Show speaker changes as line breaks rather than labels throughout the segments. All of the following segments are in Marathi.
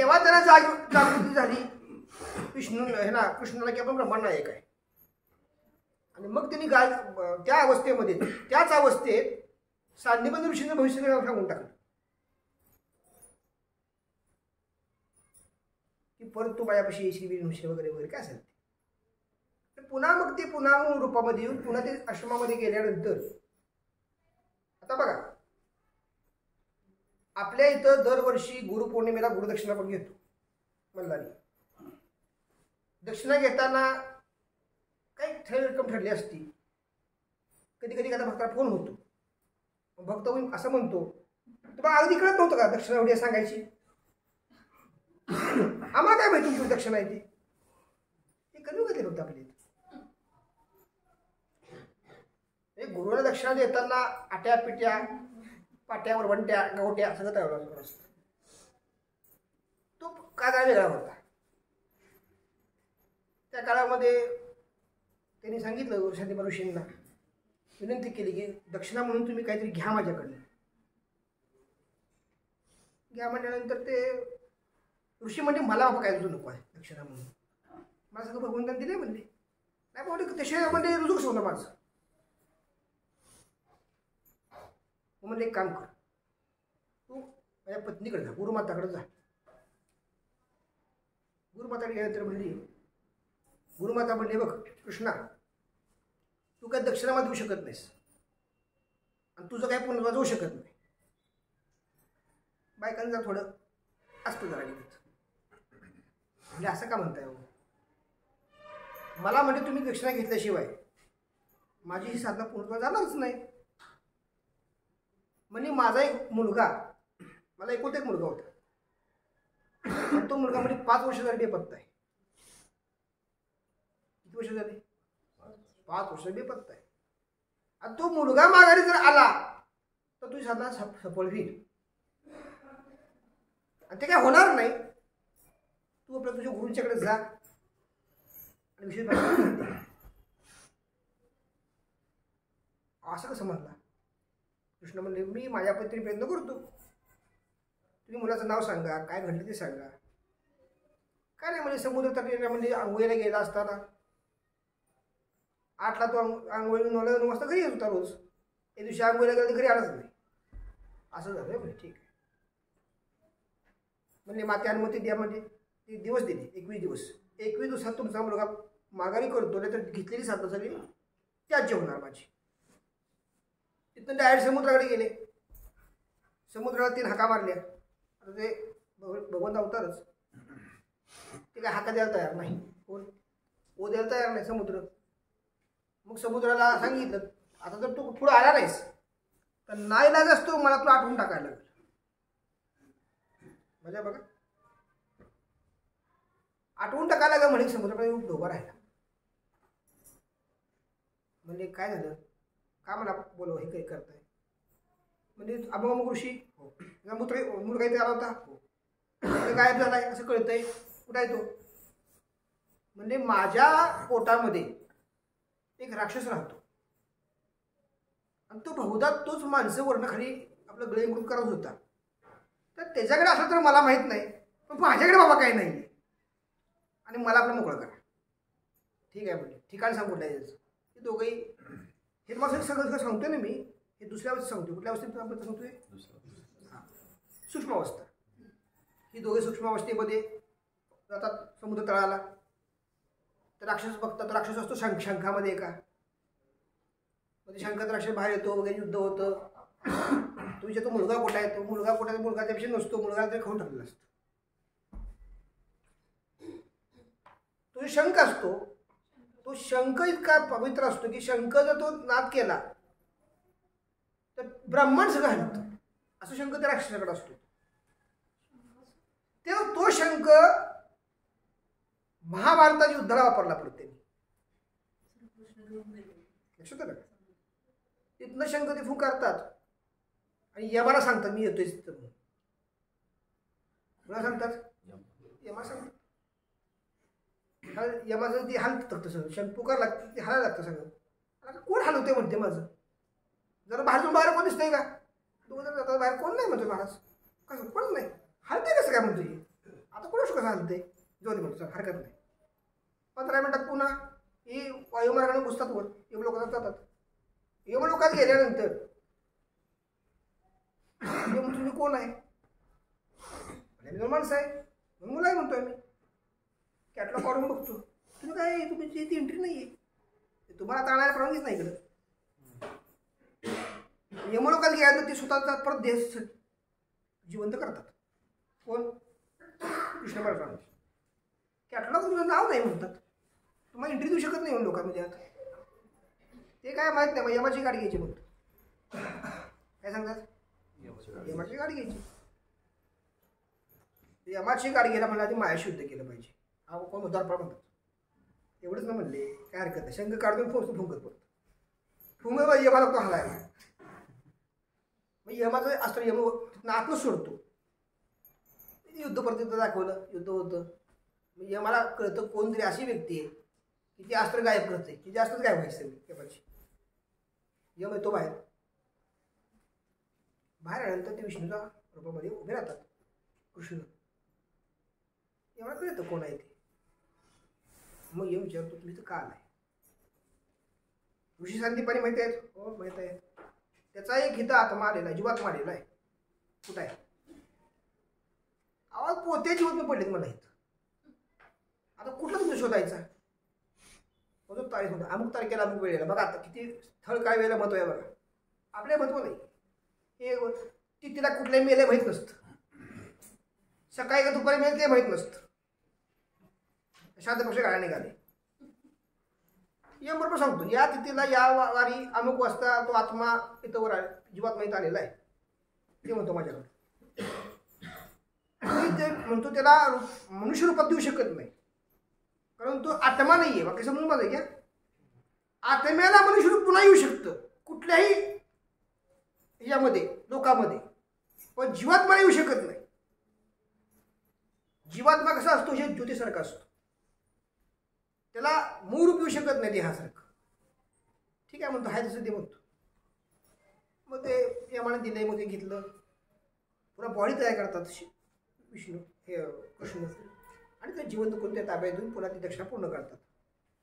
तेव्हा त्याला जागृती झाली विष्णू हे ना कृष्णाला की आपण ब्रह्मांड नायक आहे. आणि मग त्यांनी त्या अवस्थेमध्ये त्याच अवस्थेत सांदीपनी ऋषींचं भविष्य सांगून टाकलं की परत तू माझ्यापाशी येशील विष्णू वगैरे वगैरे काय असेल ते. पुन्हा मग ते पुन्हा मूळ रूपामध्ये येऊन पुन्हा ते आश्रमामध्ये गेल्यानंतर आता बघा आपल्या इथं दरवर्षी गुरुपौर्णिमेला गुरुदक्षिणा पण घेतो मल्हारी. दक्षिणा घेताना काही रक्कम ठरली असती. कधी कधी एखादा भक्ताला फोन होतो, भक्त असं म्हणतो तुम्हाला अगदी कळत नव्हतं का दक्षिणा एवढी सांगायची, आम्हाला काय माहिती तुमची दक्षिणा आहे ती कधी घेतले होते आपले. गुरुला दक्षिणा देताना आट्या पिट्या पाट्यावर वंट्या गवट्या सगळं तयार असतं. तो काळ वेगळा होता. त्या काळामध्ये त्यांनी सांगितलं शांतीबा ऋषींना विनंती केली की दक्षिणा म्हणून तुम्ही काहीतरी घ्या माझ्याकडनं. घ्या म्हटल्यानंतर ते ऋषी म्हणजे मला बाबा काय तुझं नको आहे दक्षिणा म्हणून, मला सगळं भगवंतांनी दिले म्हणले. नाही म्हणते तसे म्हणजे रुजूकच होतं माझं. म्हणजे एक काम कर, तू माझ्या पत्नीकडे जा, गुरुमाताकडे जा. गुरुमाताकडे गेल्यानंतर म्हणली, गुरुमाता म्हणले बघ कृष्णा तू काय दक्षिणामध्ये देऊ शकत नाहीस आणि तुझं काय पुन्हा जाऊ शकत नाही. बायकांना थोडं असतं जरा गेलं म्हणजे असं का म्हणताय हो, मला म्हणजे तुम्ही दक्षिणा घेतल्याशिवाय माझी ही साधना पूर्ण जाणारच नाही. म्हणजे माझा एक मुलगा, मला एकुलता एक मुलगा होता, तो मुलगा म्हणजे 5 वर्ष झाली बेपत्ता आहे. किती वर्ष झाली? 5 वर्ष बेपत्ता आहे. आणि तो मुलगा माघारी जर आला तर तुझी साधना सफल होईल. आणि ते काय होणार नाही. तू आपल्या तुझ्या गुरूंच्याकडे जा आणि विषय असं कसं म्हणला. कृष्ण म्हणले मी माझ्या पद्धतीने प्रयत्न करतो, तुम्ही मुलाचं नाव सांगा, काय घडलं ते सांगा. काय नाही म्हणजे समुद्र तटाला म्हणजे आंघोळीला गेला असताना 8ला तो आंघोळी 9 वाजता घरी येत होता रोज. त्या दिवशी आंघोळीला गेला घरी आलाच नाही. असं झालं म्हणजे ठीक आहे म्हणजे माते अनुमती द्या. म्हणजे ते दिवस दिले 21 दिवस. 21 दिवसात तुमचा मुलगा माघारी करतो नाही तर घेतलेली साधना झाली त्याच जेवणार माझी. तिथून डायरेक्ट समुद्राकडे गेले. समुद्राला 3 हाका मारल्या. आता ते भगवंत अवतारच, ते काय हाका द्यायला तयार नाही. कोण ओ द्यायला तयार नाही समुद्र. मग समुद्राला सांगितलं आता जर तू पुढे आला नाहीस तर नाईलाज असतो मला तुला आठवून टाकायला लागेल. म्हणजे बघा आठवून टाकायला लागेल म्हणजे समुद्राकडे उभा राहिला. म्हणजे काय झालं का मला बोलव हे काही करताय म्हणजे अमोघ ऋषी हो मुलगा इथे आला होता हो गायब झालाय असं कळतंय. कुठं आहे तो? म्हणजे माझ्या पोटामध्ये एक राक्षस राहतो आणि तो बहुधा तोच माणसं वर्ण खाली आपलं गळेकृत करत होता. तर त्याच्याकडे असलं तर मला माहीत नाही, पण माझ्याकडे बाबा काही नाही आणि मला आपलं मोकळं करा. ठीक आहे म्हणजे ठिकाण सांगू द्यायचं. ते दोघंही हे तुम्हाला सगळं सांगतोय ना मी, हे दुसऱ्या अवस्थेत सांगतोय. कुठल्या अवस्थेत आपण सांगतोय? सूक्ष्म अवस्था. ही दोघे सूक्ष्म अवस्थेमध्ये जातात समुद्र तळाला. तर राक्षस बघतात. राक्षस असतो शंखामध्ये एका म्हणजे शंखात राक्षस बाहेर येतो वगैरे युद्ध होतं. तुझ्या तो मुलगा कुठा आहे? तो मुलगा कुठा आहे? मुलगा त्यापेक्षा नसतो. मुलगा तरी खाऊन टाकलेला असतो. तो शंख असतो तो शंख इतका पवित्र असतो की शंख जर तो नाद केला तर ब्रह्मांड सगळं हलतं. असं शंख त्या राक्षसाकडे असतो. तेव्हा तो शंख महाभारताच्या युद्धाला वापरला पडते. लक्षात आलं? तिथनं शंख ते फुंकारतात आणि यमाला सांगतात मी येतोय तिथं. मला सांगतात यमा सांगतात यमाचं ते हलतं तसं शंख पुकार लागतं ते हलायला लागतं सगळं. आता कोण हलवते म्हणते माझं जरा बाहेरून बाहेर कोण दिसतंय का? तू जातात बाहेर कोण नाही म्हणतो महाराज. कसं कोण नाही हलते कसं काय म्हणतो. आता कुणाच कसं चालतंय जाऊ दे म्हणतो हरकत नाही. 15 मिनिटात पुन्हा ही वायुमार्गाने घुसतात वर एवढं लोकांना जातात. एवढं लोकात गेल्यानंतर तुम्ही कोण आहे माणसं आहे म्हणून मुलं आहे म्हणतोय आम्ही. कॅटलॉग काढून बघतो तुम्ही काय तुमची ती एंट्री नाही आहे तुम्हाला आता आणायला परवानगीच नाही इकडं. यम लोकात गेल्यानंतर ते स्वतःचा परत देश जिवंत करतात. कोण कृष्ण महाराज कॅटलॉग तुमचं नाव नाही म्हणतात तुम्हाला एंट्री देऊ शकत नाही म्हणून लोकांमध्ये आता ते काय माहीत नाही. मग यमाची गाडी घ्यायची म्हणतो काय सांगतात यमाची गाडी घ्यायची. यमाची गाडी घ्यायला म्हणलं आधी मायाशी युद्ध केलं पाहिजे. हा कोण उदारपा म्हणतात एवढंच ना म्हणले काय हरकत नाही. शंख काढून पोहोचतो फुंकत पडतो फुंक यमा लागतो हलायला. मग यमाचं अस्त्र यम आतलं सोडतो युद्ध परत दाखवलं युद्ध होतं. मग यमाला कळतं कोणतरी अशी व्यक्ती आहे की ती अस्त्र गायब करते की जास्तच गायब व्हायचं यमाची. यम येतो बाहेर आल्यानंतर ते विष्णूच्या रूपामध्ये उभे राहतात. कृष्ण एवढं कळतं कोण आहे ते. मग यम विचारतो तुम्ही तर का आलाय. ऋषी संदीपानी माहिती आहेत हो माहित आहे. त्याचा एक हिता आत्मा आलेला आहे जीवात्मा आलेला आहे. कुठं आहे आवाज पोते जीवात्मा पडलेत मला इथं. आता कुठला तुम्ही शोधायचा तारीख होता अमुक तारखेला अमुक वेळेला. बघा आता किती स्थळ काय वेळेला महत्व आहे बघा. आपल्या महत्व नाही हे तिला कुठल्याही मेले माहीत नसतं. सकाळी का दुपारी मिळेल ते माहीत नसतं. शांत पक्ष गाड्या निघाले या बरोबर सांगतो या तिथीला या वारी अमुक वाजता तो आत्मा इथं वर जीवात्मा इथं आलेला आहे ते म्हणतो माझ्याकडे. ते म्हणतो त्याला मनुष्य रूपात देऊ शकत नाही कारण तो आत्मा नाही आहे. बाकी समजून माझं घ्या. आत्म्याला मनुष्य रूप पुन्हा येऊ शकतं कुठल्याही यामध्ये लोकांमध्ये पण जीवात्मा येऊ शकत नाही. जीवात्मा कसा असतो हे ज्योतीसारखा असतो त्याला मूळ रूप येऊ शकत नाही देहासारखं. ठीक आहे म्हणतो हाय तसं ते म्हणतो. मग ते यमाने दिले मग ते घेतलं पुन्हा बॉडी तयार करतात विष्णू हे कृष्ण आणि ते जिवंत करून त्या ताब्यात देऊन पुन्हा ती दक्षिणा पूर्ण करतात.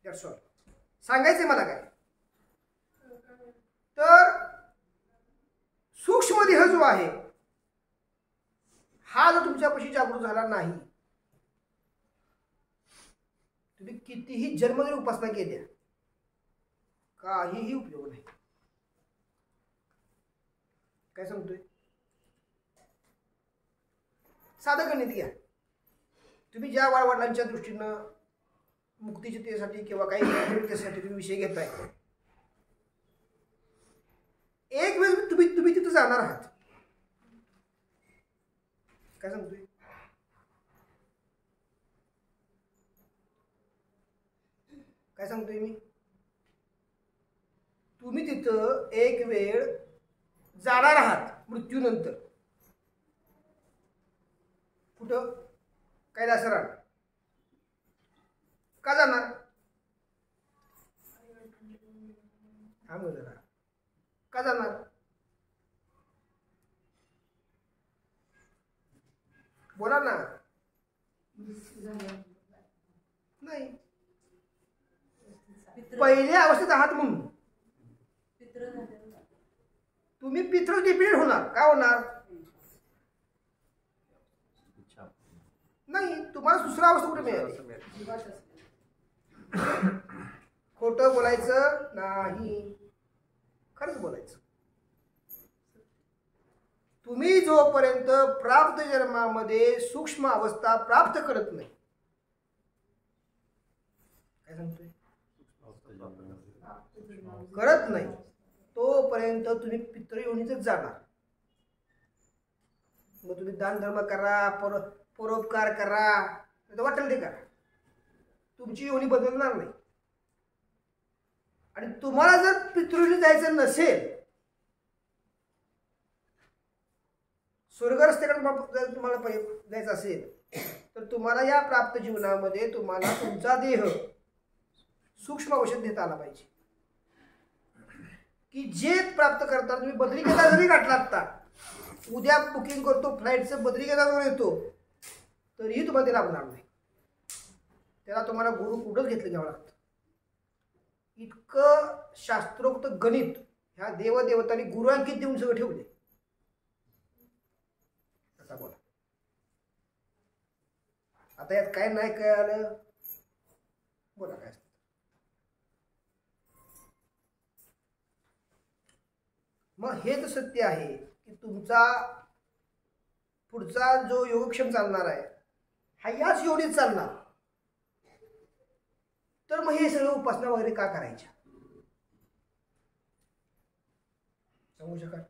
That's all. सांगायचंय मला काय तर सूक्ष्म देह जो आहे हा जर तुमच्यापाशी जागृत झाला नाही तुम्ही कितीही जन्म जरी उपासना केल्या काहीही उपयोग नाही. काय सांगतोय साधं गणित घ्या. तुम्ही ज्या वाळवडिलांच्या दृष्टीनं मुक्तिचितेसाठी किंवा काही त्यासाठी तुम्ही विषय घेताय एक वेळ तुम्ही तिथं जाणार आहात. काय सांगतोय काय सांगतोय मी तुम्ही तिथं एक वेळ जाणार आहात मृत्यूनंतर. कुठं कैलासरात का जाणार हा जरा का जाणार बोला ना. नाही पहिल्या अवस्थेत आहात म्हणून तुम्ही पितृ डिपेंड होणार. का होणार नाही तुम्हाला दुसरा अवस्था कुठे मिळाली. खोटं बोलायचं नाही खरंच बोलायचं. तुम्ही जोपर्यंत प्राप्त जन्मामध्ये सूक्ष्म अवस्था प्राप्त करत नाही काय सांगतोय करत नाही तोपर्यंत तुम्ही पितृयोनीतच जाणार. मग तुम्ही दान धर्म करा परोपकार करा वाटेल ते करा तुमची योनी बदलणार नाही. आणि तुम्हाला जर पितृयोनी जायचं नसेल स्वर्ग रस्त्याकडे जर तुम्हाला जायचं असेल तर तुम्हाला या प्राप्त जीवनामध्ये तुम्हाला तुमचा देह सूक्ष्म औषध देता आला पाहिजे की जे प्राप्त करता तुम्ही बद्रिकेदार जरी गाठला आता उद्या बुकिंग करतो फ्लाईटचं बद्रिकेदारवर येतो तरीही तुम्हाला ते लाभणार नाही. त्याला तुम्हाला गुरु कुठंच घेतलं घ्यावं लागतं. इतकं शास्त्रोक्त गणित ह्या देवदेवतांनी गुरुअंकित देऊन सगळं ठेवले. आता बोला, आता यात काय नाही काय आलं, बोला काय. मग हेच सत्य आहे की तुमचा पुढचा जो योगक्षेम चालणार आहे हा याच योनीत चालणार. तर मग हे सगळं उपासना वगैरे का करायच्या सांगू शकाल?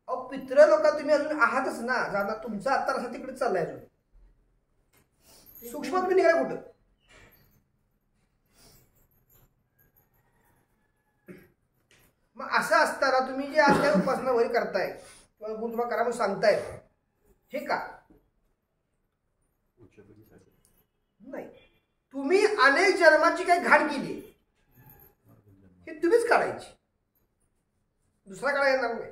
अहो पित्र लोक तुम्ही अजून आहातच ना, जाणार तुमचा आत्ता असा तिकडे चाललाय अजून. सूक्ष्म तुम्ही निघाय कुठं? मग असं असताना तुम्ही जे आज काय उपासना वगैरे करताय किंवा गुरु तुम्हाला करा म्हणून सांगताय, हे का नाही? तुम्ही अनेक जन्माची काही घाण केली हे तुम्हीच काढायची, दुसरा काढा येणार नाही.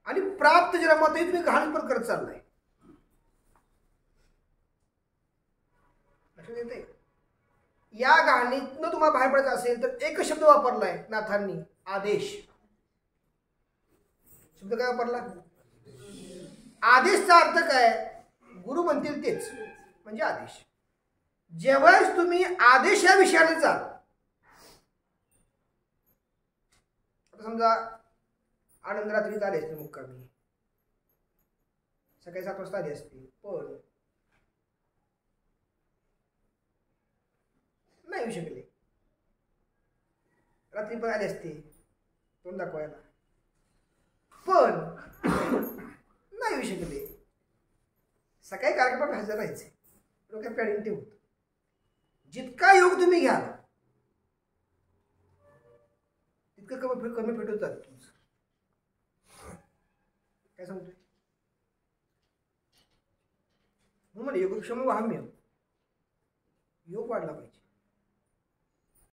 आणि प्राप्त जन्मातही तुम्ही घाण पण करत चाललाय. लक्षात येते? या घाणीतनं तुम्हाला बाहेर पडायचं असेल तर एक शब्द वापरलाय नाथांनी, आदेश. शब्द काय वापरला? आदेशचा अर्थ काय? गुरु म्हणतील तेच म्हणजे आदेश. जेव्हाच तुम्ही आदेश या विषयाने जाल, आता समजा आनंद रात्रीत आले असते मुक्कामी, सकाळी 7 वाजता आली असते, पण नाही येऊ शकले. रात्री पण आले असते तोंड दाखवायला, पण नाही येऊ शकले. सकाळी कार्यक्रमात हजर राहायचे, डोक्यात पॅडिंग ठेवून. जितका योग तुम्ही घ्याल तितकं कमी फेटून जात तुमचं. काय सांगतोय? म्हणजे योगक्षम वाहम्य, योग वाढला पाहिजे.